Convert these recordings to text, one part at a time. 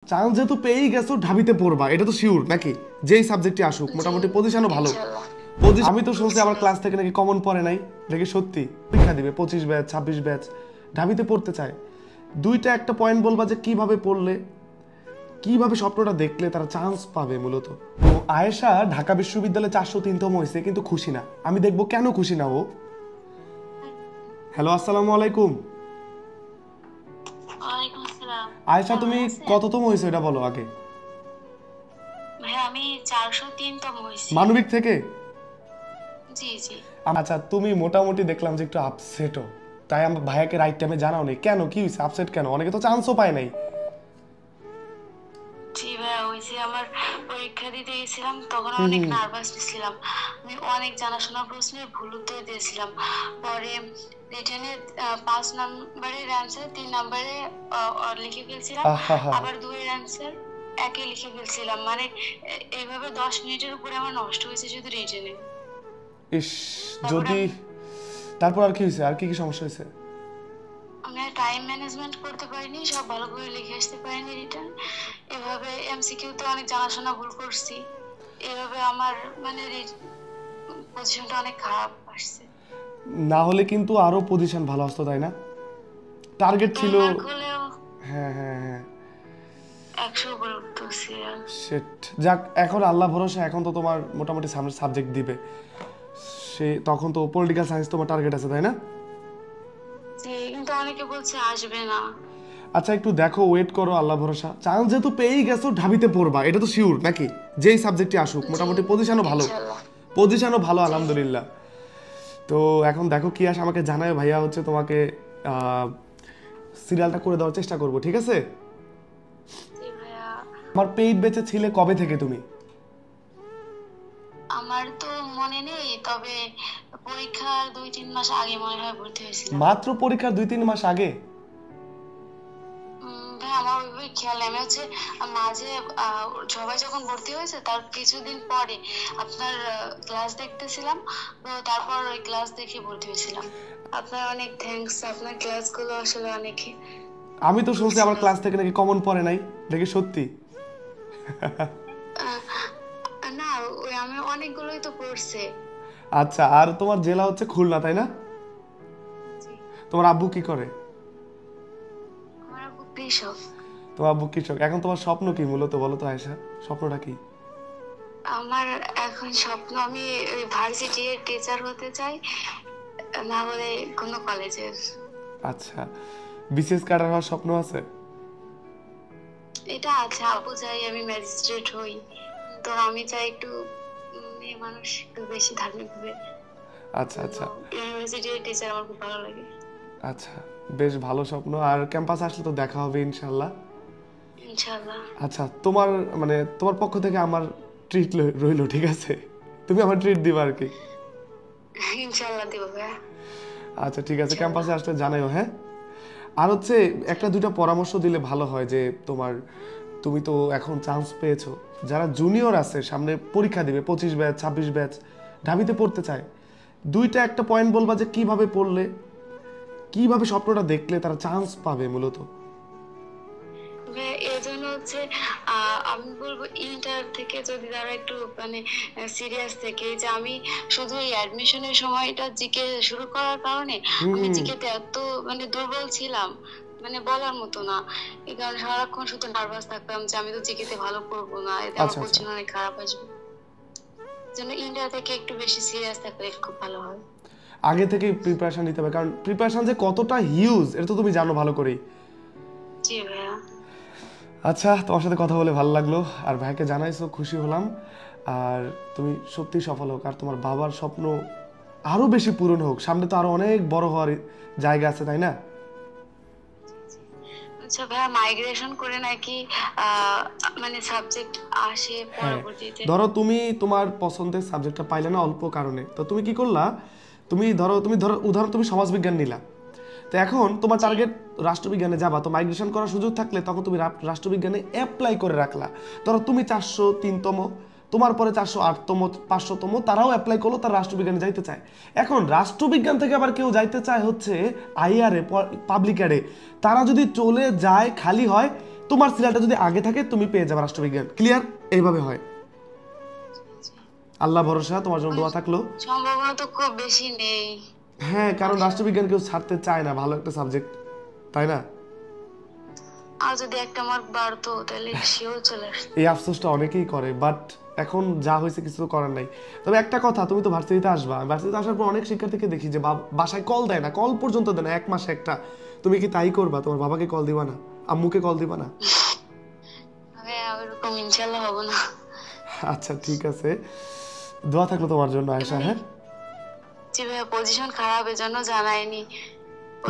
Chance যেহেতু পেয়েই গেছো ঢাবিতে পড়বা, এটা তো শিওর নাকি? যেই সাবজেক্টে আসুক মোটামুটি পজিশনও ভালো। আমি তো শুনছি আমার ক্লাস থেকে নাকি কমন পড়ে নাই, দেখি সত্যি? পরীক্ষা দিবে 25 ব্যাচ 26 ব্যাচ, ঢাবিতে পড়তে চায়। দুইটা একটা পয়েন্ট বলবা যে কিভাবে পড়লে, কিভাবে স্বপ্নটা দেখলে তারা চান্স পাবে মূলত। তো আয়েশা ঢাকা বিশ্ববিদ্যালয়ে 403তম হয়েছে কিন্তু খুশি না। আমি দেখবো কেন খুশি না ও। হ্যালো, আসসালামু আলাইকুম। ওয়ালাইকুম আসসালাম। আয়েশা কেমন তুমি আছেন? কততম হয়েছো এটা বলো আগে। ভাইয়া আমি 403তম হয়েছি। মানবিক থেকে? জি জি। আচ্ছা, তুমি মোটামুটি দেখলাম যে একটু আপসেটও, তাই আমার ভাইয়াকে রাইট টাইমে জানাও নি কেন? কি হয়েছে, আপসেট কেন? অনেকে তো চান্সও পায় নাই। জি ভাইয়া, ওই যে আমার পরীক্ষা দিতে গেছিলাম তখন অনেক হুম। নার্ভাস ছিলাম। আমি অনেক জানাশোনা প্রশ্নের ভুল উত্তর দিয়েছিলাম। পরে রিটেনে 5 নাম্বারের অ্যান্সার 3 নাম্বারে লিখে ফেলছিলাম। আহা। আবার 2 এর অ্যান্সার একে লিখে ফেলছিলাম। মানে এইভাবে 10 মিনিটের উপরে আমার নষ্ট হয়েছে শুধু রিটেনে। ইস, তারপরে যদি তারপর আর কি হয়েছে, আর কি কি সমস্যা হয়েছে? আমি টাইম ম্যানেজমেন্ট করতে পারিনি, সব ভালো করে লিখে আসতে পারিনি রিটার্ন। এভাবে এমসিকিউতে অনেক জানাশোনা ভুল করছি। এভাবে আমার মানে পজিশনটা অনেক খারাপ আসছে। না হলে কিন্তু আরো পজিশন ভালো আসতো, তাই না? টার্গেট 10 ছিল। মার্ক হলেও হ্যাঁ হ্যাঁ হ্যাঁ। 100 উপরে উঠতেছি। সেট যাক, এখন আল্লাহ ভরসা, এখন তো তোমার মোটামুটি সামনে সাবজেক্ট দিবে সে, তখন তো পলিটিক্যাল সায়েন্স তোমার টার্গেট আছে, তাই না? জি, কিন্তু অনেকে বলছে আসবে না। আচ্ছা, একটু দেখো, ওয়েট করো, আল্লাহ ভরসা। চান্স যেহেতু পেয়েই গেছো ঢাবিতে পড়বা, এটা তো শিওর নাকি? যেই সাবজেক্টে আসুক জি, মোটামুটি পজিশনও ভালো। ইনশাল্লাহ। জি। আলহামদুলিল্লাহ। তো এখন দেখো কি আসে, আমাকে জানায় ভাইয়া, হচ্ছে তোমাকে সিরিয়ালটা করে দেওয়ার চেষ্টা করব, ঠিক আছে? জি ভাইয়া। আমার পেইড বেচে ছিলে কবে থেকে তুমি? আমার তো মনে নেই, তবে পরীক্ষার 2-3 মাস আগে মনে হয় ভর্তি হয়েছিলাম। মাত্র পরীক্ষার 2-3 মাস আগে? ভাই আমার ওইভাবে খেয়াল নেই। আমি হচ্ছে মাঝে সবাই যখন ভর্তি হয়েছে তার কিছুদিন পরে আপনার ক্লাস দেখতেছিলাম, তো তারপর ওই ক্লাস দেখে ভর্তি হয়েছিলাম। আপনার অনেক থ্যাঙ্কস, আপনার ক্লাসগুলো আসলে অনেক আমি তো হেল্পফুল শুনছি ছিল। আমার ক্লাস থেকে নাকি কমন পড়ে নাই, দেখি সত্যি? আহ, না, ওই আমি অনেকগুলোই তো পড়ছে। আচ্ছা, আর তোমার জেলা হচ্ছে খুলনা, তাই না? জি। তোমার আব্বু কি করে? আমার আব্বু কৃষক। তোমার আব্বু কৃষক। এখন তোমার স্বপ্ন কি মূলত বলো তো আয়েশা, স্বপ্নটা কি? আমার এখন স্বপ্ন, আমি ওই ভার্সিটির টিচার হতে চাই, না হলে কোনো কলেজের। আচ্ছা, বিসিএস ক্যাডার হওয়ার স্বপ্ন আছে? এটা আছে, আপু চাই আমি ম্যাজিস্ট্রেট হই। তো আমি চাই একটু মেয়ে মানুষ একটু বেশি ধার্মিক হবে। আচ্ছা আচ্ছা ইউনিভার্সিটির টিচার আমার খুব ভালো লাগে। আচ্ছা, বেশ ভালো স্বপ্ন। আর ক্যাম্পাস আসলে তো দেখা হবে ইনশাল্লাহ। ইনশাল্লাহ। আচ্ছা, তোমার মানে তোমার পক্ষ থেকে আমার ট্রিট রইলো, ঠিক আছে? তুমি আমার ট্রিট দিবা আর কি। ইনশাল্লাহ দিব ভাইয়া। আচ্ছা ঠিক আছে, ইনশাল্লাহ। ক্যাম্পাসে আসলে জানাইও, হ্যাঁ? আর হচ্ছে একটা দুইটা পরামর্শ দিলে ভালো হয়, যে তোমার, তুমি তো এখন চান্স পেয়েছো, যারা জুনিয়র আছে সামনে পরীক্ষা দিবে 25 ব্যাচ 26 ব্যাচ, ঢাবিতে পড়তে চায়, দুইটা একটা পয়েন্ট বলবা যে কিভাবে পড়লে, কিভাবে স্বপ্নটা দেখলে তারা চান্স পাবে মূলত। ভাইয়া এর জন্য হচ্ছে আমি বলবো ইন্টার থেকে যদি তারা একটু মানে সিরিয়াস থেকে, যে আমি শুধু এই অ্যাডমিশনের সময়টা জিকে শুরু করার কারণে আমি হুম। জিকেতে এত মানে দুর্বল ছিলাম, মানে বলার মতো না। এই কারণে সারাক্ষণ শুধু নার্ভাস থাকতাম যে আমি তো জিকেতে ভালো করবো না, এতে আমার আচ্ছা আচ্ছা, কোচিং অনেক খারাপ আসবে। জন্য ইন্টার থেকে একটু বেশি সিরিয়াস থাকলে খুব ভালো হয়। আগে থেকেই প্রিপারেশন নিতে হবে, কারণ প্রিপারেশন যে কতটা হিউজ এটা তো তুমি জানো ভালো করেই। জি ভাইয়া। আচ্ছা, তোমার সাথে কথা বলে ভালো লাগলো, আর ভাইকে জানাইছো, খুশি হলাম। আর তুমি সত্যি সফল হোক, আর তোমার বাবার স্বপ্ন আরো বেশি পূরণ হোক, সামনে তো আরো অনেক বড় হওয়ার জায়গা আছে, তাই না? আচ্ছা ভাইয়া, মাইগ্রেশন করে নাকি মানে সাবজেক্ট আসে হ্যাঁ, পরবর্তীতে? ধরো তুমি তোমার পছন্দের সাবজেক্টটা পাইলে না অল্প কারণে, তো তুমি কি করলা, তুমি ধরো উদাহরণ তুমি সমাজবিজ্ঞান নিলা, তো এখন তোমার জি। টার্গেট রাষ্ট্রবিজ্ঞানে যাবা, তো মাইগ্রেশন করার সুযোগ থাকলে তখন তুমি রাষ্ট্রবিজ্ঞানে অ্যাপ্লাই করে রাখলা। ধরো তুমি 403তম, তোমার পরে 408তম 500তম তারাও অ্যাপ্লাই করলো, তারা রাষ্ট্রবিজ্ঞানে যাইতে চায়। এখন রাষ্ট্রবিজ্ঞান থেকে আবার কেউ যাইতে চায় হচ্ছে আইআরএ, পাবলিক অ্যাডে, তারা যদি চলে যায় খালি হয়, তোমার সিলেবাসটা যদি আগে থাকে তুমি পেয়ে যাবে রাষ্ট্রবিজ্ঞান। ক্লিয়ার? এইভাবে হয়। আল্লাহ ভরসা, তোমার জন্য দোয়া থাকলো। সম্ভাবনা তো খুব বেশি নেই। হ্যাঁ, কারণ রাষ্ট্রবিজ্ঞান কেউ ছাড়তে চায় না, ভালো একটা সাবজেক্ট, তাই না? আর যদি একটা মার্ক বাড়তো তাহলে শিওর চলে আসতো। এই আফসোসটা অনেকেই করে, বাট এখন যা হয়েছে কিছু তো করার নাই। তবে একটা কথা, তুমি তো ভার্সিটিতে আসবা, ভার্সিটিতে আসার পর অনেক শিক্ষার্থীকে দেখি যে বাসায় কল দেয় না, কল পর্যন্ত দেয় না, 1 মাসে একটা। তুমি কি তাই করবা? তোমার বাবাকে কল দিবা না, আম্মুকে কল দিবা না? হ্যাঁ, ওইরকম ইনশাল্লাহ হবো না। আচ্ছা ঠিক আছে, দোয়া থাকলো তোমার জন্য আয়েশা। হ্যাঁ জি ভাইয়া, পজিশন খারাপ এজন্য জানাইনি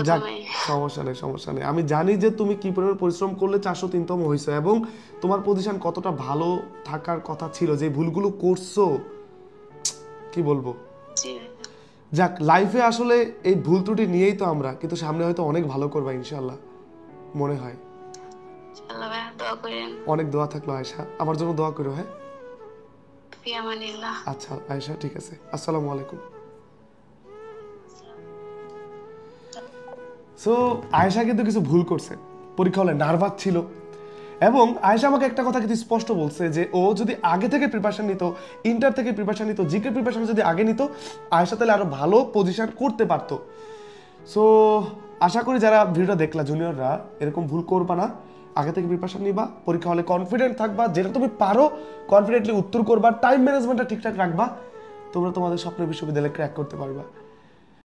যাক, প্রথমে। সমস্যা নেই, সমস্যা নেই। আমি জানি যে তুমি কি পরিমাণ পরিশ্রম করলে 403তম হয়েছে, এবং তোমার পজিশন কতটা ভালো থাকার কথা ছিল, যে ভুলগুলো করছো কি বলবো। জি যাক, লাইফে আসলে এই ভুল ত্রুটি নিয়েই তো আমরা, কিন্তু সামনে হয়তো অনেক ভালো করবা ইনশাল্লাহ, মনে হয়। ইনশাল্লাহ ভাইয়া, দোয়া করেন। অনেক দোয়া থাকলো আয়েশা, আমার জন্য দোয়া করো। হ্যাঁ ফি আমানিল্লাহ। আচ্ছা আয়েশা, ঠিক আছে, আসসালামু আলাইকুম। সো আয়েশা কিন্তু কিছু ভুল করছে, পরীক্ষা হলে নার্ভাস ছিল, এবং আয়েশা আমাকে একটা কথা কিন্তু স্পষ্ট বলছে যে ও যদি আগে থেকে প্রিপারেশন নিত, ইন্টার থেকে প্রিপারেশন নিত, জিকে প্রিপারেশন যদি আগে নিত, আয়েশা তাহলে আরো ভালো পজিশন করতে পারতো। সো আশা করি যারা ভিডিওটা দেখলা জুনিয়ররা এরকম ভুল করবা না, আগে থেকে প্রিপারেশন নিবা, পরীক্ষা হলে কনফিডেন্ট থাকবা, যেটা তুমি পারো কনফিডেন্টলি উত্তর করবা, টাইম ম্যানেজমেন্টটা ঠিকঠাক রাখবা, তোমরা তোমাদের স্বপ্নের বিশ্ববিদ্যালয়ে ক্র্যাক করতে পারবা।